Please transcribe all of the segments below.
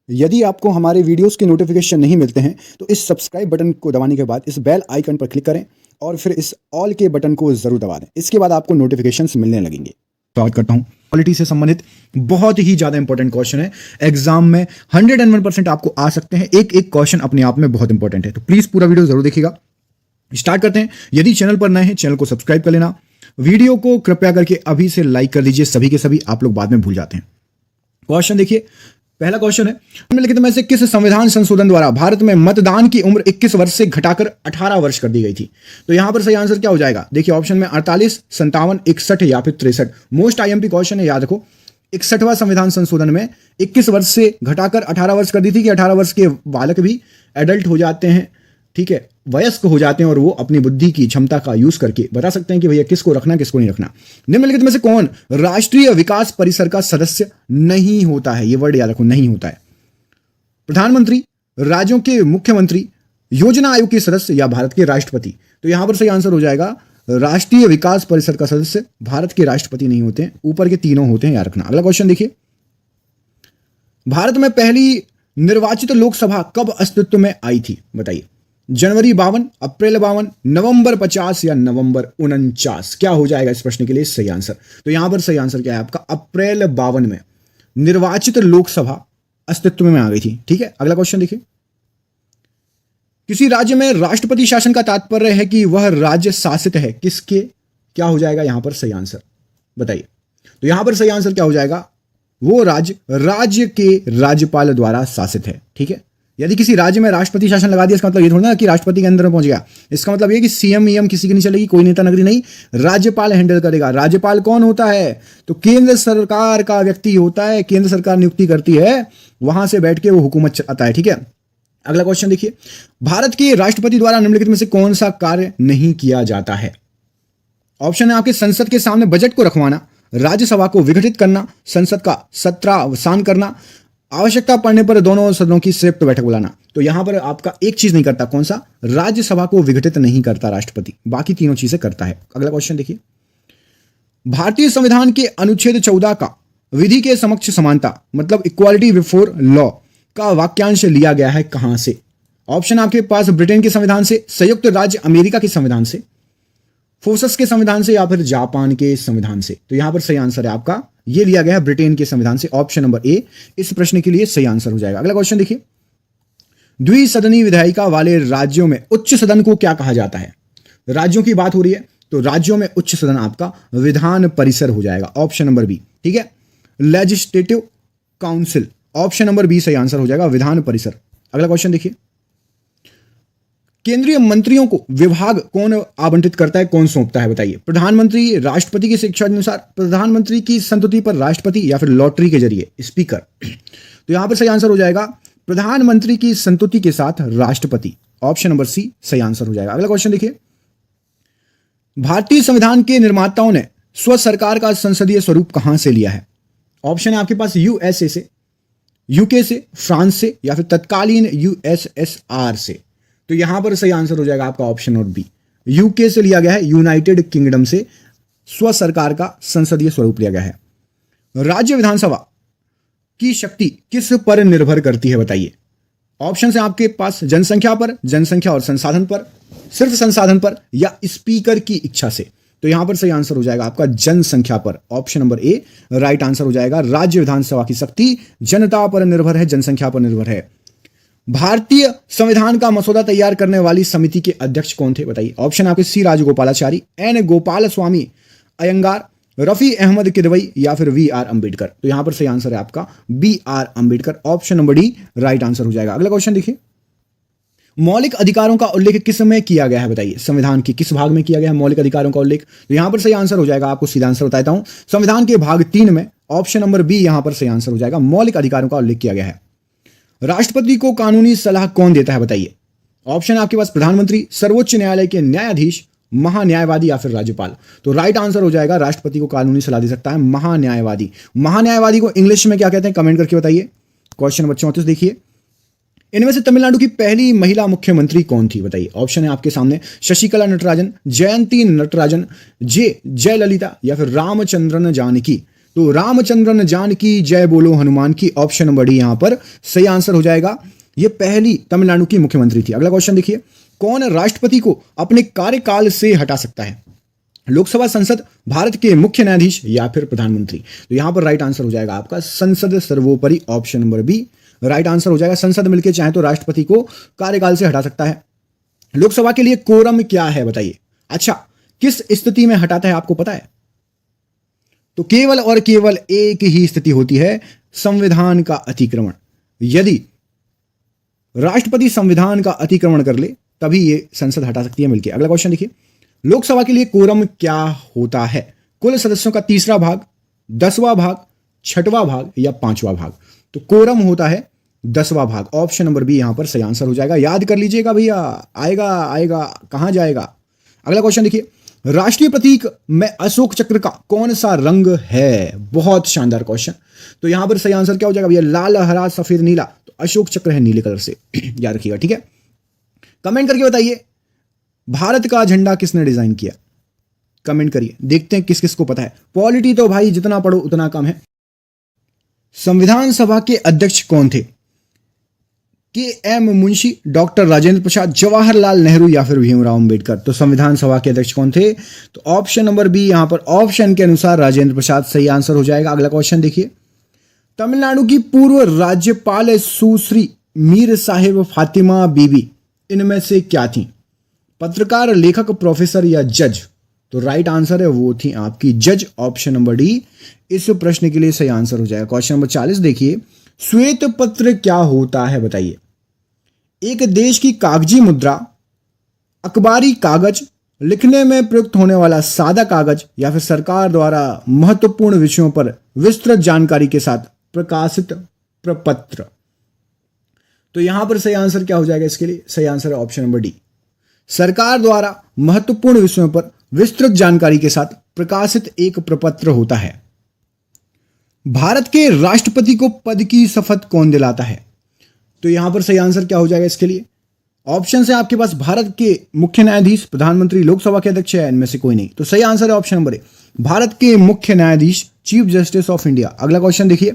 यदि आपको हमारे वीडियोस के नोटिफिकेशन नहीं मिलते हैं तो इस सब्सक्राइब बटन को दबाने के बाद इस बेल आइकन पर क्लिक करें और फिर इस ऑल के बटन को ज़रूर दबा दें। इसके बाद आपको नोटिफिकेशंस मिलने लगेंगे। स्वागत करता हूं। पॉलिटी से संबंधित बहुत ही ज़्यादा इंपॉर्टेंट क्वेश्चन है। एग्जाम में 101% आपको आ सकते हैं। एक एक क्वेश्चन अपने आप में बहुत इंपॉर्टेंट है, तो प्लीज़ पूरा वीडियो जरूर देखिएगा। स्टार्ट करते हैं। यदि चैनल पर नए हैं चैनल को सब्सक्राइब कर लेना। वीडियो को कृपया करके अभी से लाइक कर दीजिए, सभी के सभी आप लोग बाद में भूल जाते हैं। क्वेश्चन देखिए, पहला क्वेश्चन है, निम्नलिखित में से किस संविधान संशोधन द्वारा भारत में मतदान की उम्र 21 वर्ष से घटाकर 18 वर्ष कर दी गई थी? तो यहां पर सही आंसर क्या हो जाएगा? देखिए ऑप्शन में 48, 57, 61 या फिर 63। मोस्ट आईएमपी क्वेश्चन है, याद रखो। 61वां संविधान संशोधन में 21 वर्ष से घटाकर 18 वर्ष कर दी थी कि 18 वर्ष के बालक भी एडल्ट हो जाते हैं, ठीक है, वयस्क हो जाते हैं और वो अपनी बुद्धि की क्षमता का यूज करके बता सकते हैं कि भैया किसको रखना किसको नहीं रखना। निम्नलिखित में से कौन राष्ट्रीय विकास परिषद का सदस्य नहीं होता है? ये वर्ड याद रखो, नहीं होता है। प्रधानमंत्री, राज्यों के मुख्यमंत्री, योजना आयोग के सदस्य या भारत के राष्ट्रपति? तो यहां पर सही आंसर हो जाएगा राष्ट्रीय विकास परिषद का सदस्य भारत के राष्ट्रपति नहीं होते हैं, ऊपर के तीनों होते हैं, याद रखना। अगला क्वेश्चन देखिए, भारत में पहली निर्वाचित लोकसभा कब अस्तित्व में आई थी? बताइए। जनवरी 52, अप्रैल 52, नवंबर 50 या नवंबर 49? क्या हो जाएगा इस प्रश्न के लिए सही आंसर? तो यहां पर सही आंसर क्या है आपका? अप्रैल 52 में निर्वाचित लोकसभा अस्तित्व में आ गई थी, ठीक है। अगला क्वेश्चन देखिए, किसी राज्य में राष्ट्रपति शासन का तात्पर्य है कि वह राज्य शासित है किसके? क्या हो जाएगा यहां पर सही आंसर? बताइए। तो यहां पर सही आंसर क्या हो जाएगा? वो राज्य के राज्यपाल द्वारा शासित है, ठीक है। यदि किसी राज्य में राष्ट्रपति शासन लगा दिया, इसका मतलब ये थोड़ा ना कि राष्ट्रपति के अंदर में पहुंच गया। इसका मतलब ये कि सीएम ईएम किसी की नहीं चलेगी, कोई नेता नगरी नहीं, राज्यपाल हैंडल करेगा। राज्यपाल कौन होता है? तो केंद्र सरकार का व्यक्ति होता है, केंद्र सरकार नियुक्ति करती है, वहां से बैठ के वो हुकूमत चलाता है, ठीक है। अगला क्वेश्चन देखिए, भारत के राष्ट्रपति द्वारा निम्नलिखित में से कौन सा कार्य नहीं किया जाता है? ऑप्शन है आपके, संसद के सामने बजट को रखवाना, राज्यसभा को विघटित करना, संसद का सत्रावसान करना, आवश्यकता पड़ने पर दोनों सदनों की संयुक्त बैठक बुलाना। तो यहां पर आपका एक चीज नहीं करता, कौन सा? राज्यसभा को विघटित नहीं करता राष्ट्रपति, बाकी तीनों चीजें करता है। अगला क्वेश्चन देखिए, भारतीय संविधान के अनुच्छेद 14 का विधि के समक्ष समानता मतलब इक्वालिटी बिफोर लॉ का वाक्यांश लिया गया है कहां से? ऑप्शन आपके पास ब्रिटेन के संविधान से, संयुक्त राज्य अमेरिका के संविधान से, फोर्सेस के संविधान से या फिर जापान के संविधान से? तो यहां पर सही आंसर है आपका, ये लिया गया है ब्रिटेन के संविधान से। ऑप्शन नंबर ए इस प्रश्न के लिए सही आंसर हो जाएगा। अगला क्वेश्चन देखिए, द्विसदनी विधायिका वाले राज्यों में उच्च सदन को क्या कहा जाता है? राज्यों की बात हो रही है तो राज्यों में उच्च सदन आपका विधान परिषद हो जाएगा। ऑप्शन नंबर बी, ठीक है, legislative council. Option number B सही आंसर हो जाएगा, विधान परिषद। अगला क्वेश्चन देखिए, केंद्रीय मंत्रियों को विभाग कौन आवंटित करता है, कौन सौंपता है? बताइए। प्रधानमंत्री, राष्ट्रपति की शिक्षा अनुसार, प्रधानमंत्री की संस्तुति पर राष्ट्रपति या फिर लॉटरी के जरिए स्पीकर? तो यहां पर सही आंसर हो जाएगा प्रधानमंत्री की संस्तुति के साथ राष्ट्रपति। ऑप्शन नंबर सी सही आंसर हो जाएगा। अगला क्वेश्चन देखिए, भारतीय संविधान के निर्माताओं ने स्व सरकार का संसदीय स्वरूप कहां से लिया है? ऑप्शन है आपके पास यूएसए से, यूके से, फ्रांस से या फिर तत्कालीन यूएसएसआर से? तो यहां पर सही आंसर हो जाएगा आपका ऑप्शन नंबर बी, यूके से लिया गया है, यूनाइटेड किंगडम से स्व सरकार का संसदीय स्वरूप लिया गया है। राज्य विधानसभा की शक्ति किस पर निर्भर करती है? बताइए। ऑप्शन है आपके पास जनसंख्या पर, जनसंख्या और संसाधन पर, सिर्फ संसाधन पर या स्पीकर की इच्छा से? तो यहां पर सही आंसर हो जाएगा आपका जनसंख्या पर। Option number A right answer हो जाएगा। राज्य विधानसभा की शक्ति जनता पर निर्भर है, जनसंख्या पर निर्भर है। भारतीय संविधान का मसौदा तैयार करने वाली समिति के अध्यक्ष कौन थे? बताइए। ऑप्शन आपके सी राजगोपालाचारी, एन गोपाल स्वामी अयंगार, रफी अहमद किदवई या फिर वी आर अंबेडकर? तो यहां पर सही आंसर है आपका B R Ambedkar. Option number D right answer हो जाएगा। अगला क्वेश्चन देखिए, मौलिक अधिकारों का उल्लेख किस में किया गया है? बताइए। संविधान के किस भाग में किया गया है मौलिक अधिकारों का उल्लेख? तो यहां पर सही आंसर हो जाएगा, आपको सीधा आंसर बताता हूं, संविधान के भाग 3 में। ऑप्शन नंबर बी यहां पर सही आंसर हो जाएगा, मौलिक अधिकारों का उल्लेख किया गया है। राष्ट्रपति को कानूनी सलाह कौन देता है? बताइए। ऑप्शन आपके पास प्रधानमंत्री, सर्वोच्च न्यायालय के न्यायाधीश, महान्यायवादी या फिर राज्यपाल? तो राइट आंसर हो जाएगा, राष्ट्रपति को कानूनी सलाह दे सकता है महान्यायवादी। महान्यायवादी को इंग्लिश में क्या कहते हैं? कमेंट करके बताइए। क्वेश्चन नंबर 34 देखिए, इनमें से तमिलनाडु की पहली महिला मुख्यमंत्री कौन थी? बताइए। ऑप्शन है आपके सामने शशिकला नटराजन, जयंती नटराजन, जयललिता या फिर रामचंद्रन जानकी? तो रामचंद्रन जानकी जय बोलो हनुमान की, ऑप्शन नंबर डी यहां पर सही आंसर हो जाएगा। ये पहली तमिलनाडु की मुख्यमंत्री थी। अगला क्वेश्चन देखिए, कौन राष्ट्रपति को अपने कार्यकाल से हटा सकता है? लोकसभा, संसद, भारत के मुख्य न्यायाधीश या फिर प्रधानमंत्री? तो यहां पर राइट आंसर हो जाएगा आपका संसद सर्वोपरि, option number B right answer हो जाएगा। संसद मिलकर चाहे तो राष्ट्रपति को कार्यकाल से हटा सकता है। लोकसभा के लिए कोरम क्या है बताइए? अच्छा, किस स्थिति में हटाता है आपको पता है? तो केवल और केवल एक ही स्थिति होती है, संविधान का अतिक्रमण। यदि राष्ट्रपति संविधान का अतिक्रमण कर ले तभी ये संसद हटा सकती है मिलकर। अगला क्वेश्चन देखिए, लोकसभा के लिए कोरम क्या होता है? कुल सदस्यों का तीसरा भाग, 10वां भाग, 6वां भाग या 5वां भाग? तो कोरम होता है 10वां भाग, ऑप्शन नंबर बी यहां पर सही आंसर हो जाएगा। याद कर लीजिएगा भैया, आएगा आएगा कहां जाएगा। अगला क्वेश्चन देखिए, राष्ट्रीय प्रतीक में अशोक चक्र का कौन सा रंग है? बहुत शानदार क्वेश्चन। तो यहां पर सही आंसर क्या हो जाएगा भैया? लाल, हरा, सफेद, नीला। तो अशोक चक्र है नीले कलर से, याद रखिएगा, ठीक है। कमेंट करके बताइए, भारत का झंडा किसने डिजाइन किया? कमेंट करिए, देखते हैं किस किस को पता है। पॉलिटी तो भाई जितना पढ़ो उतना कम है। संविधान सभा के अध्यक्ष कौन थे? के एम मुंशी, डॉक्टर राजेंद्र प्रसाद, जवाहरलाल नेहरू या फिर भीमराव अंबेडकर? तो संविधान सभा के अध्यक्ष कौन थे? तो ऑप्शन नंबर बी यहां पर ऑप्शन के अनुसार राजेंद्र प्रसाद सही आंसर हो जाएगा। अगला क्वेश्चन देखिए, तमिलनाडु की पूर्व राज्यपाल सुश्री मीर साहिब फातिमा बीबी इनमें से क्या थी? पत्रकार, लेखक, प्रोफेसर या जज? तो राइट आंसर है वो थी आपकी जज, ऑप्शन नंबर डी इस प्रश्न के लिए सही आंसर हो जाएगा। क्वेश्चन नंबर 40 देखिए, श्वेत पत्र क्या होता है बताइए? एक देश की कागजी मुद्रा, अखबारी कागज, लिखने में प्रयुक्त होने वाला सादा कागज या फिर सरकार द्वारा महत्वपूर्ण विषयों पर विस्तृत जानकारी के साथ प्रकाशित प्रपत्र? तो यहां पर सही आंसर क्या हो जाएगा इसके लिए? सही आंसर है ऑप्शन नंबर डी, सरकार द्वारा महत्वपूर्ण विषयों पर विस्तृत जानकारी के साथ प्रकाशित एक प्रपत्र होता है। भारत के राष्ट्रपति को पद की शपथ कौन दिलाता है? तो यहां पर सही आंसर क्या हो जाएगा इसके लिए? ऑप्शन है आपके पास भारत के मुख्य न्यायाधीश, प्रधानमंत्री, लोकसभा के अध्यक्ष है, इनमें से कोई नहीं। तो सही आंसर है ऑप्शन नंबर ए, भारत के मुख्य न्यायाधीश, चीफ जस्टिस ऑफ इंडिया। अगला क्वेश्चन देखिए,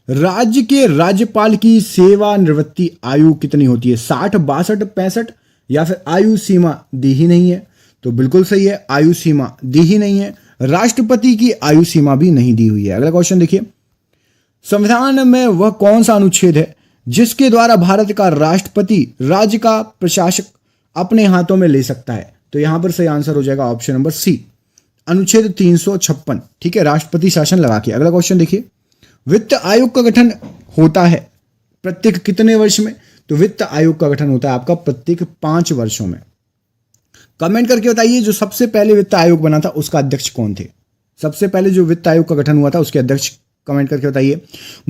राज्य के राज्यपाल की सेवानिवृत्ति आयु कितनी होती है? 60, 62, 65 या फिर आयु सीमा दी ही नहीं है? तो बिल्कुल सही है, आयु सीमा दी ही नहीं है। राष्ट्रपति की आयु सीमा भी नहीं दी हुई है। अगला क्वेश्चन देखिए, संविधान में वह कौन सा अनुच्छेद है जिसके द्वारा भारत का राष्ट्रपति राज्य का प्रशासक अपने हाथों में ले सकता है? तो यहां पर सही आंसर हो जाएगा ऑप्शन नंबर सी, अनुच्छेद 356, ठीक है, राष्ट्रपति शासन लगा के। अगला क्वेश्चन देखिए, वित्त आयोग का गठन होता है प्रत्येक कितने वर्ष में? तो वित्त आयोग का गठन होता है आपका प्रत्येक 5 वर्षों में। कमेंट करके बताइए, जो सबसे पहले वित्त आयोग बना था उसका अध्यक्ष कौन थे? सबसे पहले जो वित्त आयोग का गठन हुआ था उसके अध्यक्ष कमेंट करके बताइए।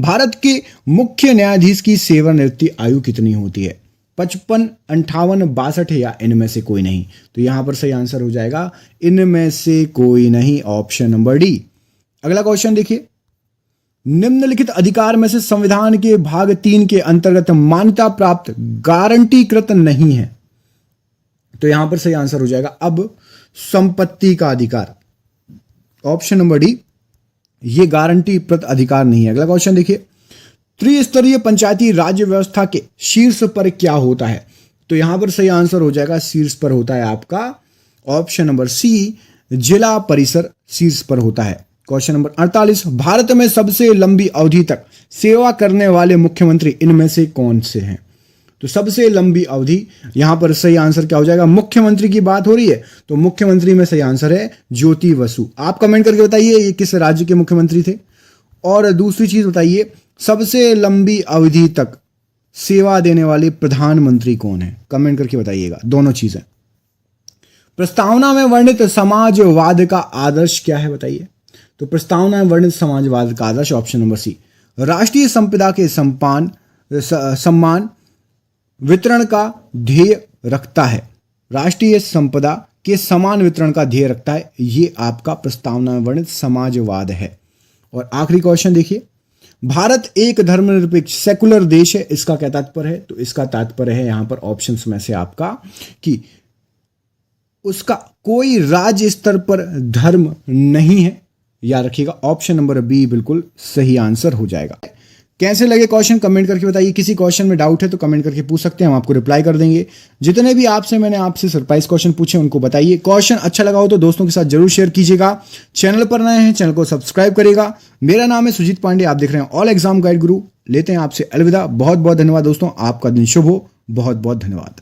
भारत के मुख्य न्यायाधीश की सेवानिवृत्ति आयु कितनी होती है? 55, 58, 62 या इनमें से कोई नहीं? तो यहां पर सही आंसर हो जाएगा इनमें से कोई नहीं, ऑप्शन नंबर डी। अगला क्वेश्चन देखिए, निम्नलिखित अधिकार में से संविधान के भाग 3 के अंतर्गत मान्यता प्राप्त गारंटीकृत नहीं है? तो यहां पर सही आंसर हो जाएगा अब संपत्ति का अधिकार, ऑप्शन नंबर डी, ये गारंटी प्रत अधिकार नहीं है। अगला क्वेश्चन देखिए, त्रिस्तरीय पंचायती राज्य व्यवस्था के शीर्ष पर क्या होता है? तो यहां पर सही आंसर हो जाएगा शीर्ष पर होता है आपका ऑप्शन नंबर सी, जिला परिषद शीर्ष पर होता है। क्वेश्चन नंबर 48, भारत में सबसे लंबी अवधि तक सेवा करने वाले मुख्यमंत्री इनमें से कौन से हैं? तो सबसे लंबी अवधि, यहां पर सही आंसर क्या हो जाएगा? मुख्यमंत्री की बात हो रही है तो मुख्यमंत्री में सही आंसर है ज्योति बसु। आप कमेंट करके बताइए ये किस राज्य के मुख्यमंत्री थे। और दूसरी चीज बताइए, सबसे लंबी अवधि तक सेवा देने वाले प्रधानमंत्री कौन है? कमेंट करके बताइएगा, दोनों चीजें। प्रस्तावना में वर्णित समाजवाद का आदर्श क्या है बताइए? तो प्रस्तावना में वर्णित समाजवाद का आदर्श ऑप्शन नंबर सी, राष्ट्रीय संपदा के सम्मान वितरण का ध्येय रखता है। राष्ट्रीय संपदा के समान वितरण का ध्येय रखता है, ये आपका प्रस्तावना में वर्णित समाजवाद है। और आखिरी क्वेश्चन देखिए, भारत एक धर्मनिरपेक्ष सेकुलर देश है, इसका क्या तात्पर्य है? तो इसका तात्पर्य है यहां पर ऑप्शंस में से आपका कि उसका कोई राज्य स्तर पर धर्म नहीं है याद रखिएगा ऑप्शन नंबर बी बिल्कुल सही आंसर हो जाएगा। कैसे लगे क्वेश्चन कमेंट करके बताइए। किसी क्वेश्चन में डाउट है तो कमेंट करके पूछ सकते हैं, हम आपको रिप्लाई कर देंगे। जितने भी मैंने आपसे सरप्राइज क्वेश्चन पूछे उनको बताइए। क्वेश्चन अच्छा लगा हो तो दोस्तों के साथ जरूर शेयर कीजिएगा। चैनल पर नए हैं चैनल को सब्सक्राइब करिएगा। मेरा नाम है सुजीत पांडे, आप देख रहे हैं ऑल एग्जाम गाइड गुरु। लेते हैं आपसे अलविदा। बहुत बहुत धन्यवाद दोस्तों, आपका दिन शुभ हो। बहुत बहुत धन्यवाद।